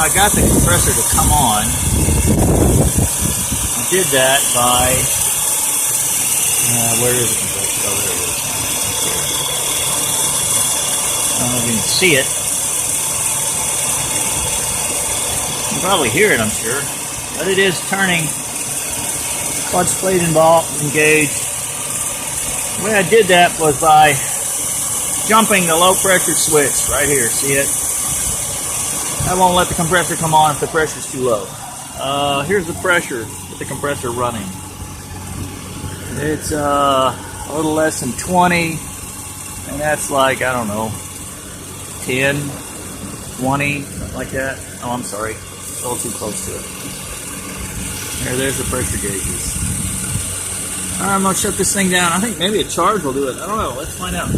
I got the compressor to come on. I did that by, where is the compressor? Oh, there it is. I don't know if you can see it. You can probably hear it, I'm sure. But it is turning clutch plate engaged. The way I did that was by jumping the low pressure switch right here. See it? That won't let the compressor come on if the pressure's too low. Here's the pressure with the compressor running. It's a little less than 20, and that's like, I don't know, 10, 20, something like that. Oh, I'm sorry, a little too close to it. There's the pressure gauges. Alright, I'm going to shut this thing down. I think maybe a charge will do it. I don't know. Let's find out.